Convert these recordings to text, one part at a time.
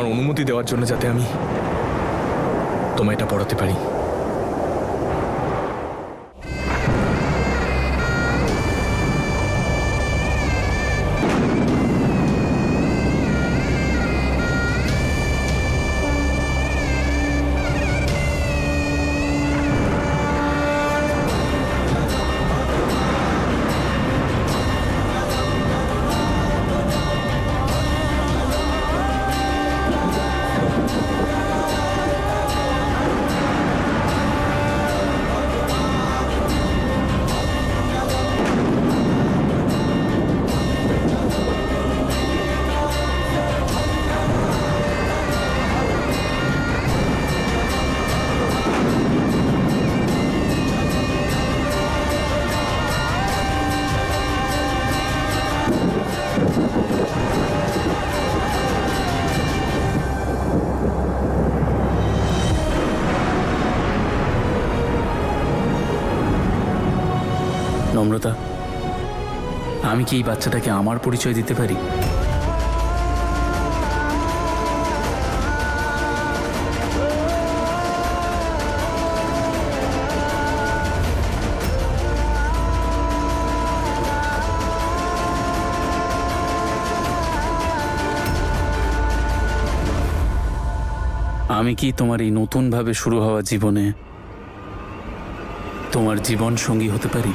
তোমার অনুমতি দেওয়ার জন্য যাতে আমি তোমায় এটা পড়াতে পারি। নম্রতা, আমি কি এই বাচ্চাটাকে আমার পরিচয় দিতে পারি? আমি কি তোমার এই নতুনভাবে শুরু হওয়া জীবনে তোমার জীবন সঙ্গী হতে পারি?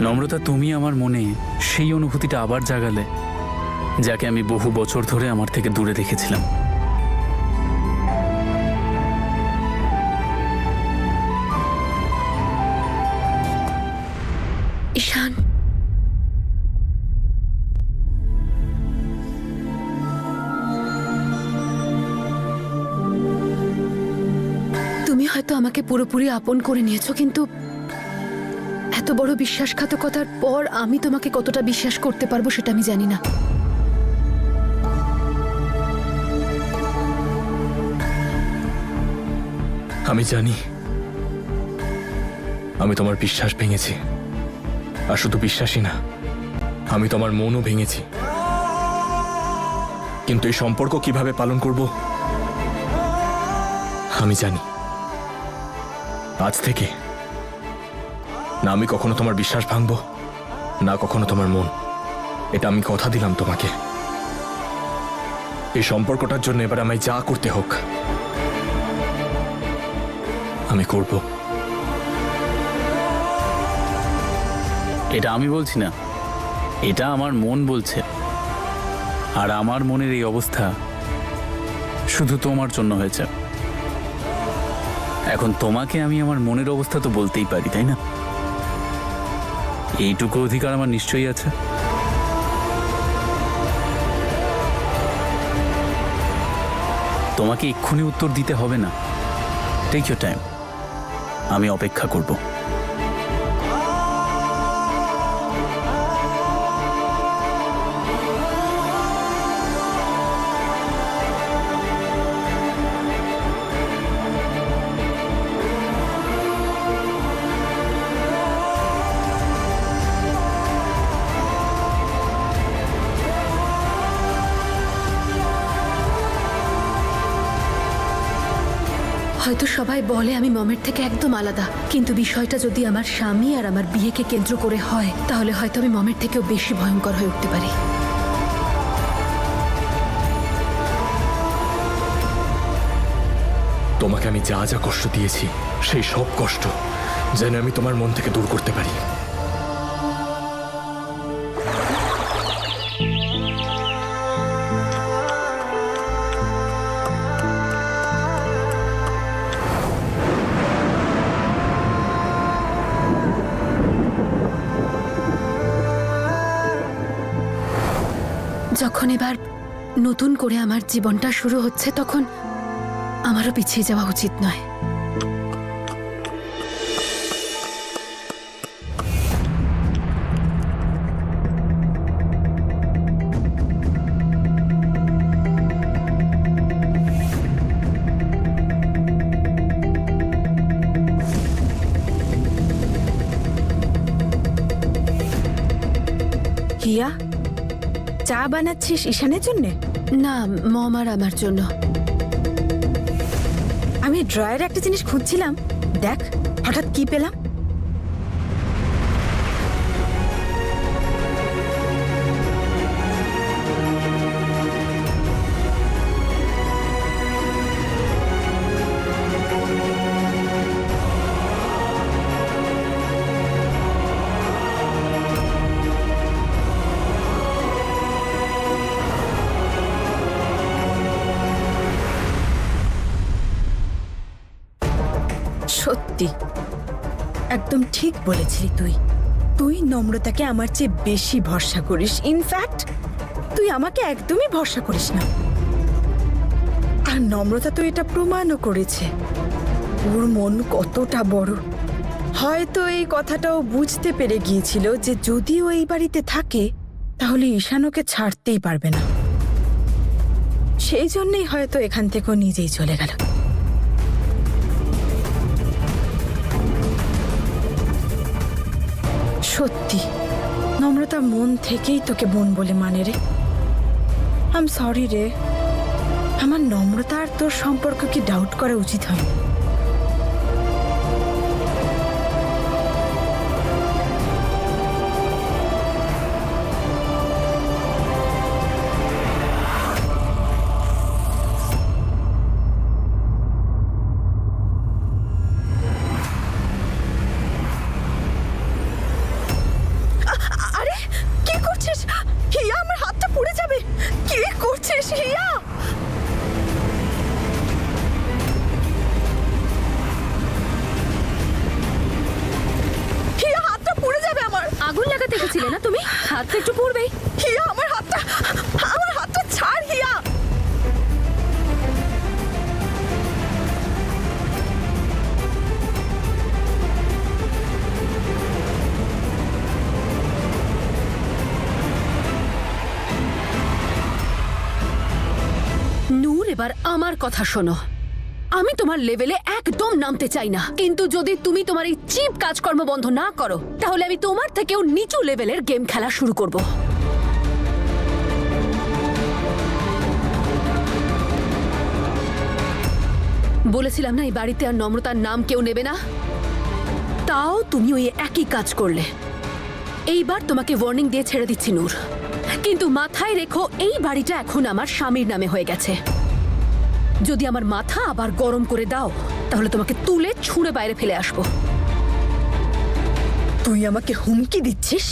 নম্রতা, তুমি আমার মনে সেই অনুভূতিটা আবার জাগালে যাকে আমি বহু বছর ধরে আমার থেকে দূরে রেখেছিলাম। ঈশান, তুমি হয়তো আমাকে পুরোপুরি আপন করে নিয়েছো, কিন্তু এত বড় বিশ্বাসঘাতকতার পর আমি তোমাকে কতটা বিশ্বাস করতে পারবো সেটা আমি জানি না। আমি জানি আমি তোমার বিশ্বাস ভেঙেছি, আর শুধু বিশ্বাসই না, আমি তোমার মনও ভেঙেছি। কিন্তু এই সম্পর্ক কিভাবে পালন করব আমি জানি। আজ থেকে না আমি কখনো তোমার বিশ্বাস ভাঙবো, না কখনো তোমার মন। এটা আমি কথা দিলাম তোমাকে। এই সম্পর্কটার জন্য এবার আমায় যা করতে হোক আমি করব। এটা আমি বলছি না, এটা আমার মন বলছে। আর আমার মনের এই অবস্থা শুধু তোমার জন্য হয়েছে। এখন তোমাকে আমি আমার মনের অবস্থা তো বলতেই পারি, তাই না? এইটুকু অধিকার আমার নিশ্চয়ই আছে। তোমাকে এক্ষুনি উত্তর দিতে হবে না। টেক ইউর টাইম, আমি অপেক্ষা করব। হয়তো সবাই বলে আমি মমের থেকে একদম আলাদা, কিন্তু বিষয়টা যদি আমার স্বামী আর আমার বিয়েকে কেন্দ্র করে হয় তাহলে হয়তো আমি মমের থেকেও বেশি ভয়ঙ্কর হয়ে উঠতে পারি। তোমাকে আমি যা যা কষ্ট দিয়েছি সেই সব কষ্ট যেন আমি তোমার মন থেকে দূর করতে পারি। যখন এবার নতুন করে আমার জীবনটা শুরু হচ্ছে আমারও পিছিয়ে যাওয়া উচিত নয়। হিয়া, চা বানাচ্ছিস ঈশানের জন্যে? না, মম আর আমার জন্য। আমি ড্রয়ারে একটা জিনিস খুঁজছিলাম, দেখ হঠাৎ কি পেলাম। সত্যি একদম ঠিক বলেছিলি তুই। তুই নম্রতাকে আমার চেয়ে বেশি ভরসা করিস। ইনফ্যাক্ট তুই আমাকে একদমই ভরসা করিস না। আর নম্রতা তো এটা প্রমাণও করেছে, ওর মন কতটা বড়। হয়তো এই কথাটাও বুঝতে পেরে গিয়েছিল যে যদি ও এই বাড়িতে থাকে তাহলে ঈশানকে ছাড়তেই পারবে না। সেই জন্যই হয়তো এখান থেকে ও নিজেই চলে গেল। সত্যি নম্রতা মন থেকেই তোকে বোন বলে মানে রে। আই এম সরি রে, আমার নম্রতা আর তোর সম্পর্ক কি ডাউট করা উচিত হয়? আরে কি করছিস হিয়া? আমার হাতটা পুড়ে যাবে। কি করছিস হিয়া? হিয়া, হাতটা পুড়ে যাবে আমার। আগুন লাগাতে গেছিলে না তুমি? হাত তো একটু পড়বেই। হিয়া, আমার হাতটা ছাড় হিয়া। নূর, এবার আমার কথা শোনো। আমি তোমার লেভেলে একদম নামতে চাই না, কিন্তু যদি তুমি তোমার এই চিপ কাজকর্ম বন্ধ না করো তাহলে আমি তোমার থেকেও নিচু লেভেলের গেম খেলা শুরু করব। বলেছিলাম না এই বাড়িতে আর নম্রতার নাম কেউ নেবে না, তাও তুমি ওই একই কাজ করলে। এইবার তোমাকে ওয়ার্নিং দিয়ে ছেড়ে দিচ্ছি নূর, কিন্তু মাথায় রেখো এই বাড়িটা এখন আমার স্বামীর নামে হয়ে গেছে। যদি আমার মাথা আবার গরম করে দাও তাহলে তোমাকে তুলে ছুঁড়ে বাইরে ফেলে আসবো। তুই আমাকে হুমকি দিচ্ছিস?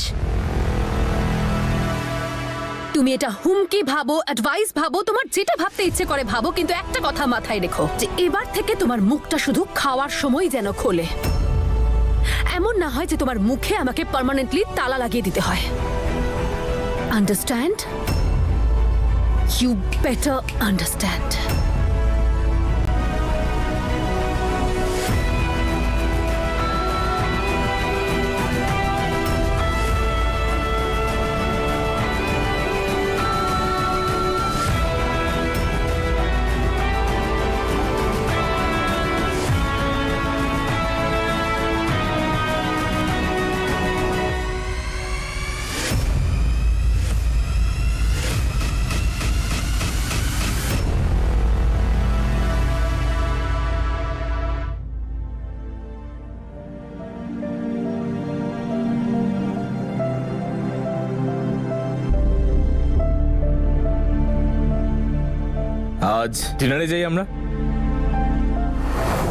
তুমি এটা হুমকি ভাবো, অ্যাডভাইস ভাবো, তোমার যেটা ভাবতে ইচ্ছে করে ভাবো, কিন্তু একটা কথা মাথায় রেখো যে এবার থেকে তোমার মুখটা শুধু খাওয়ার সময় যেন খোলে। এমন না হয় যে তোমার মুখে আমাকে পার্মানেন্টলি তালা লাগিয়ে দিতে হয়। আন্ডারস্ট্যান্ড? You better understand. আজ ডিনারে যাই আমরা।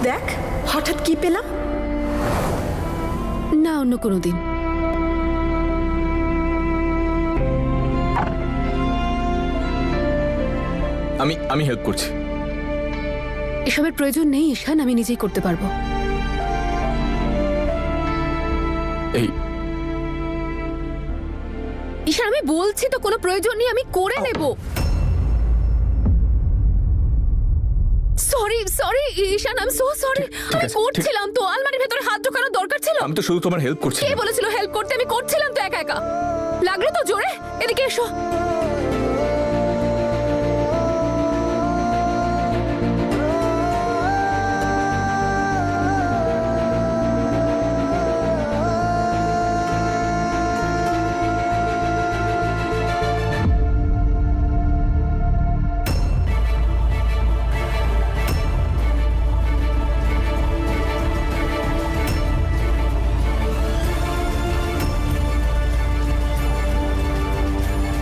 দেখ হঠাৎ কি পেলাম। না, অন্য কোনো দিন। আমি হেল্প করছি। এসবের প্রয়োজন নেই ঈশান, আমি নিজেই করতে পারবো। এই ঈশান, আমি বলছি তো কোনো প্রয়োজন নেই, আমি করে নেব। Sorry sorry Ishan, I am so sorry. আমি আছে, করছিলাম তো, আলমারির ভেতরে হাত ঢোকানোর দরকার ছিল। আমি তো শুধু তোমার হেল্প করছি। কে বলেছিল হেল্প করতে? আমি করছিলাম তো একা একা। লাগলো তো জোরে। এদিকে এসো।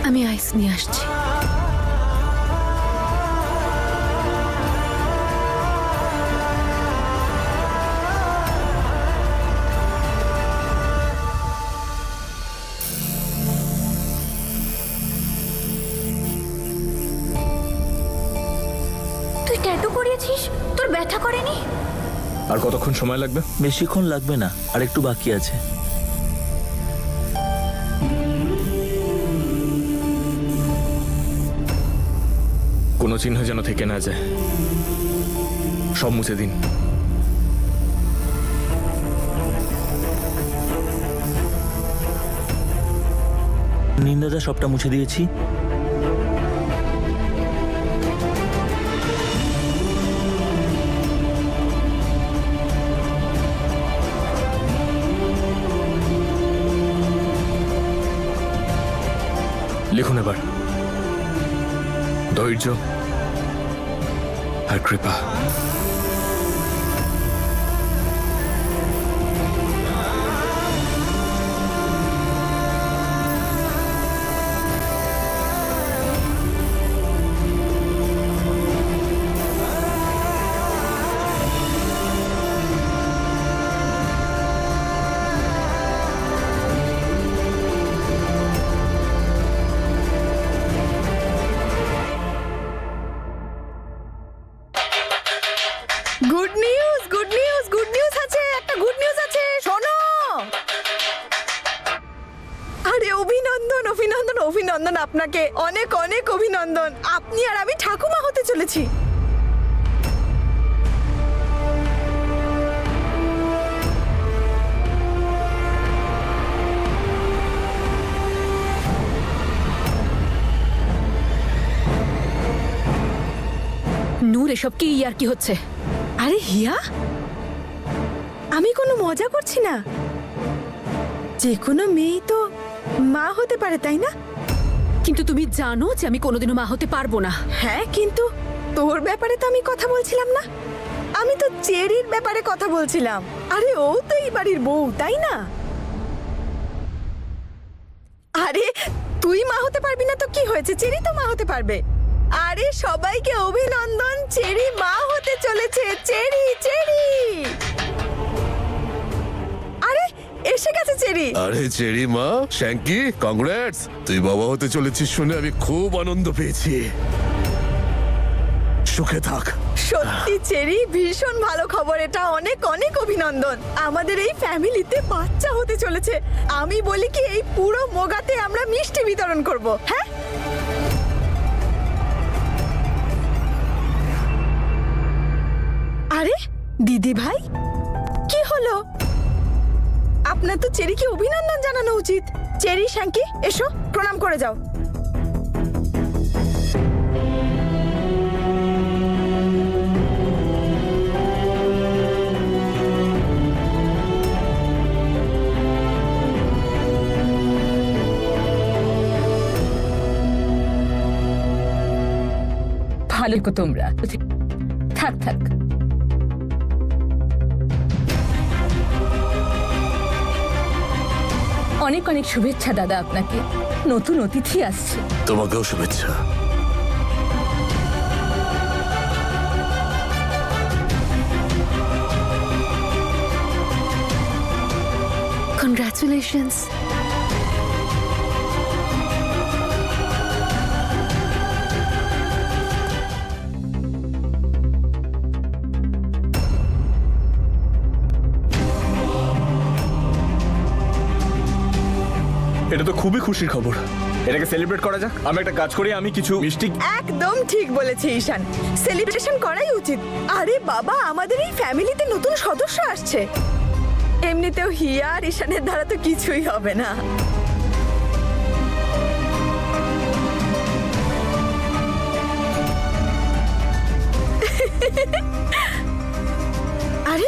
আমি আইস নিয়ে আসছি। তুই ট্যাটু করিয়েছিস? তোর ব্যথা করেনি? আর কতক্ষণ সময় লাগবে? বেশিক্ষণ লাগবে না, আর একটু বাকি আছে। কোনো চিহ্ন যেন থেকে না যায়, সব মুছে দিন। নিন্দাদা সবটা মুছে দিয়েছি। লিখুন এবার, ধৈর্য আর কৃপা। Good news, good news, good news আছে, একটা গুড নিউজ আছে, শোনো। আরে অভিনন্দন অভিনন্দন অভিনন্দন, আপনাকে অনেক অনেক অভিনন্দন। আপনি আর আমি ঠাকুমা হতে চলেছি। নূর, এসব কি আর কি হচ্ছে? আরে হিয়া, আমি কোনো মজা করছি না। যে কোনো মেয়েই তো মা হতে পারে, তাই না? কিন্তু তুমি জানো যে আমি কোনোদিনও মা হতে পারবো না। হ্যাঁ, কিন্তু তোর ব্যাপারে তো আমি কথা বলছিলাম না। আমি তো চেরির ব্যাপারে কথা বলছিলাম। আরে ও তো এই বাড়ির বউ, তাই না? আরে তুই মা হতে পারবি না তো কি হয়েছে? চেরি তো মা হতে পারবে। আরে সবাইকে অভিনন্দন, চেরি মা হতে চলেছে। চেরি চেরি, আরে এসে গেছে চেরি। আরে চেরি মা, শ্যাঙ্কি, কংগ্রেটস! তুই বাবা হতে চলেছিস শুনে আমি খুব আনন্দ পেয়েছি। সুখে থাক। সত্যি চেরি, ভীষণ ভালো খবর এটা। অনেক অনেক অভিনন্দন। আমাদের এই ফ্যামিলিতে বাচ্চা হতে চলেছে। আমি বলি কি, এই পুরো মোগাতে আমরা মিষ্টি বিতরণ করব। হ্যাঁ, আরে দিদি ভাই, কি হলো? আপনার তো চেরিকে অভিনন্দন জানানো উচিত। চেরি, শ্যাঙ্কি, এসো প্রণাম করে যাও। ভালো কো তোমরা। থাক থাক। অনেক অনেক শুভেচ্ছা দাদা আপনাকে। নতুন অতিথি আসছে। তোমাকেও শুভেচ্ছা। কনগ্রাচুলেশনস। এটা তো খুবই খুশির খবর। এটাকে সেলিব্রেট করা যাক। আমি একটা কাজ করি, আমি কিছু মিষ্টি। একদম ঠিক বলেছে ঈশান, সেলিব্রেশন করাই উচিত। আরে বাবা, আমাদের এই ফ্যামিলিতে নতুন সদস্য আসছে। এমনিতেও হিয়া আর ঈশানের দ্বারা তো কিছুই হবে না। আরে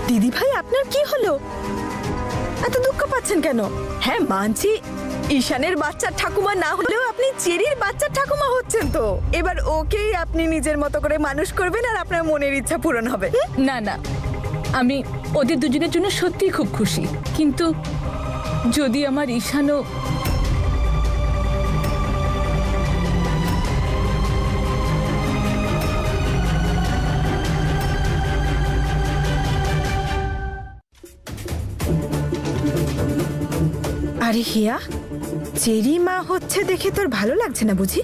দিদি ভাই, আপনার কি হলো? এত দুঃখ পাচ্ছেন কেন? হ্যাঁ মানছি, ঈশানের বাচ্চার ঠাকুমা না হলেও আপনি চেরির বাচ্চার ঠাকুমা হচ্ছেন তো। এবার ওকেই আপনি নিজের মতো করে মানুষ করবেন আর আপনার মনের ইচ্ছা পূরণ হবে। না না, আমি ওদের দুজনের জন্য সত্যিই খুব খুশি, কিন্তু যদি আমার ঈশানও আরে হিয়া, চেরি মা হচ্ছে দেখে তোর ভালো লাগছে না বুঝি?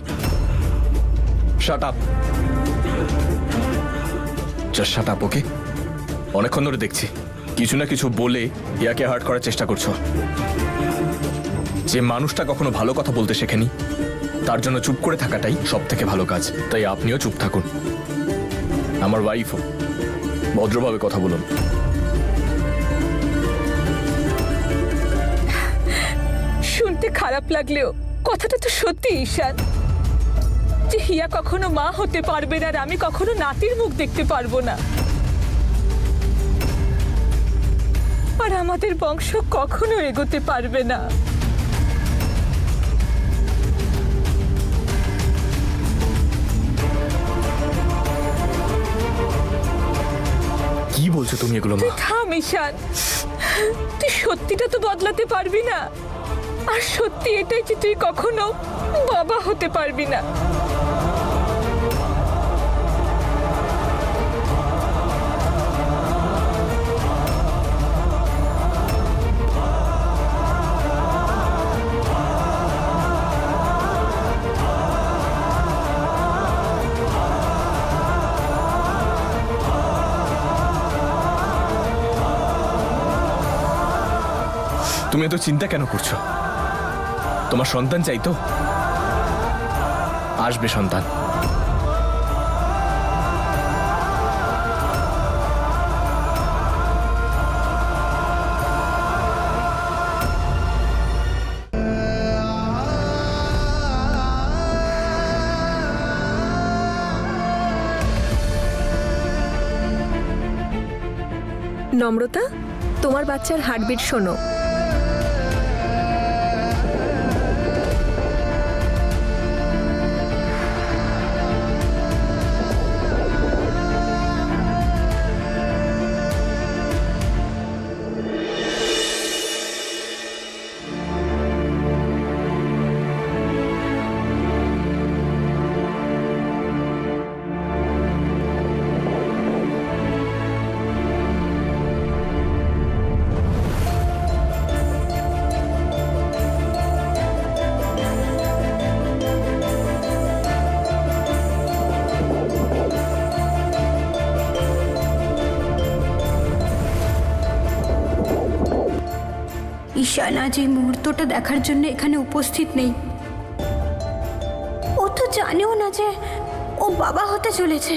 Shut up, just shut up, okay? অনেকক্ষণ ধরে দেখছি কিছু না কিছু বলে ইয়াকে হার্ট করার চেষ্টা করছো। যে মানুষটা কখনো ভালো কথা বলতে শেখেনি, তার জন্য চুপ করে থাকাটাই সব থেকে ভালো কাজ। তাই আপনিও চুপ থাকুন। আমার ওয়াইফও, ভদ্রভাবে কথা বলুন। শুনতে খারাপ লাগলেও কথাটা তো সত্যি ঈশান, যে হিয়া কখনো মা হতে পারবে না আর আমি কখনো নাতির মুখ দেখতে পারবো না। আর আমাদের বংশ কখনো এগোতে পারবে না। কি বলছো তুমি এগুলো, মা? থাম ঈশান, তুই সত্যিটা তো বদলাতে পারবি না। আর সত্যি এটাই যে তুই কখনো বাবা হতে পারবি না। তুমি এত চিন্তা কেন করছো? তোমার সন্তান চাই তো? আসবে সন্তান। নম্রতা, তোমার বাচ্চার হার্টবিট শোনো। ঈশান আজ এই মুহূর্তটা দেখার জন্য এখানে উপস্থিত নেই। ও তো জানেও না যে ও বাবা হতে চলেছে।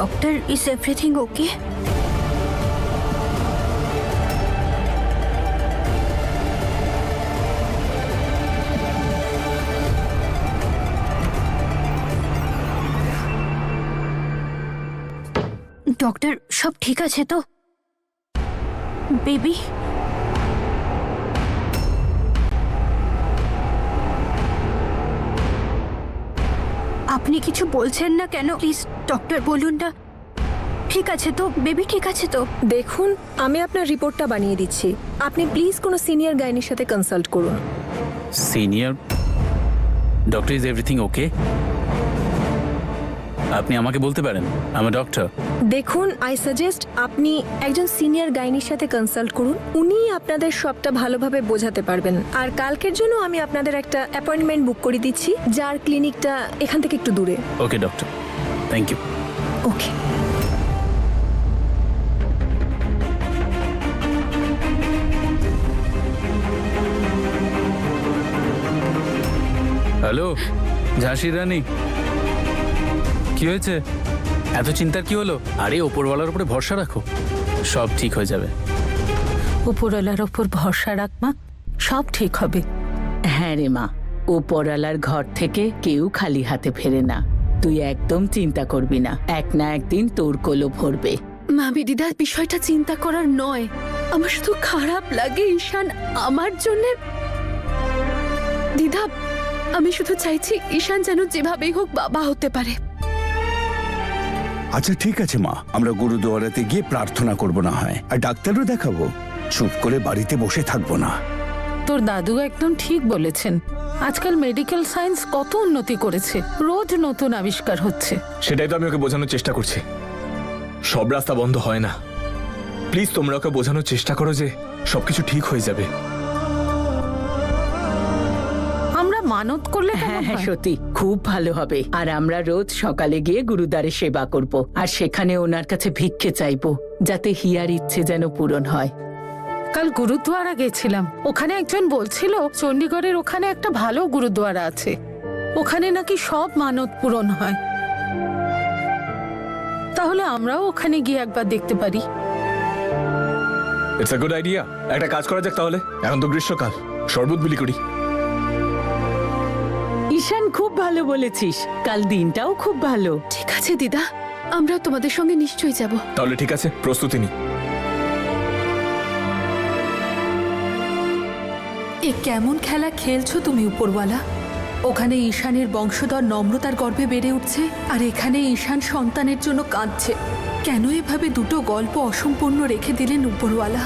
Doctor, is everything okay? Doctor, সব ঠিক আছে তো? বেবি, আপনি কিছু বলছেন না কেন? প্লিজ ডক্টর বলুন না, ঠিক আছে তো? বেবি ঠিক আছে তো? দেখুন, আমি আপনার রিপোর্টটা বানিয়ে দিচ্ছি। আপনি প্লিজ কোনো সিনিয়র গাইনির সাথে কনসাল্ট করুন। Senior doctor, is everything okay? আপনি আমাকে বলতে পারেন, আমি ডক্টর। দেখুন, আই সাজেস্ট আপনি একজন সিনিয়র গাইনির সাথে কনসাল্ট করুন। উনিই আপনাদের সবটা ভালোভাবে বোঝাতে পারবেন। আর কালকের জন্য আমি আপনাদের একটা অ্যাপয়েন্টমেন্ট বুক করে দিচ্ছি, যার ক্লিনিকটা এখান থেকে একটু দূরে। Okay doctor, thank you. Okay. Hello ঝাঁসির রানী, কি হয়েছে? এত চিন্তার কি হলো? আরে ওপরওয়ালার উপরে ভরসা রাখো, সব ঠিক হয়ে যাবে। উপরওয়ালার ওপর ভরসা রাখ মা, সব ঠিক হবে। হ্যাঁ রে মা, উপরওয়ালার ঘর থেকে কেউ খালি হাতে ফেরে না। তুই একদম চিন্তা করবি না, এক না একদিন তোর কোলো ভরবে। মামি দিদা, বিষয়টা চিন্তা করার নয়, আমার শুধু খারাপ লাগে ঈশান আমার জন্যে। দিদা, আমি শুধু চাইছি ঈশান যেন যেভাবেই হোক বাবা হতে পারে। আচ্ছা ঠিক আছে মা, আমরা গুরুদুয়ারাতে গিয়ে প্রার্থনা করব না হয়, আর ডাক্তারও দেখাবো। চুপ করে বাড়িতে বসে থাকবো না। তোর দাদু একদম ঠিক বলেছেন, আজকাল মেডিকেল সায়েন্স কত উন্নতি করেছে, রোজ নতুন আবিষ্কার হচ্ছে। সেটাই তো আমি ওকে বোঝানোর চেষ্টা করছি। সব রাস্তা বন্ধ হয় না। প্লিজ তোমরা ওকে বোঝানোর চেষ্টা করো যে সবকিছু ঠিক হয়ে যাবে। আমরা মানত করলে কেমন হ্যাঁ হ্যাঁ হয়? সত্যি খুব ভালো হবে। আর আমরা রোজ সকালে গিয়ে গুরুদ্বারে সেবা করব, আর সেখানে ওনার কাছে ভিক্ষে চাইবো, যাতে হিয়ার ইচ্ছে যেন পূরণ হয়। কাল গুরুদ্বারা গেছিলাম, ওখানে একজন বলছিল চণ্ডীগড়ের ওখানে একটা ভালো গুরুদ্বারা আছে, ওখানে নাকি সব মানত পূরণ হয়। তাহলে আমরাও ওখানে গিয়ে একবার দেখতে পারি। It's a good idea. একটা কাজ করা যাক তাহলে, এখন তো গ্রীষ্মকাল, শরবত বিলি করি। ঈশান, খুব ভালো বলেছিস, কাল দিনটাও খুব ভালো। ঠিক আছে দিদা, আমরা তোমাদের সঙ্গে নিশ্চয়ই যাব। তাহলে ঠিক আছে, প্রস্তুতি নি। এ কেমন খেলা খেলছো তুমি উপরওয়ালা? ওখানে ঈশানের বংশধর নম্রতার গর্ভে বেড়ে উঠছে, আর এখানে ঈশান সন্তানের জন্য কাঁদছে। কেন এভাবে দুটো গল্প অসম্পূর্ণ রেখে দিলেন উপরওয়ালা?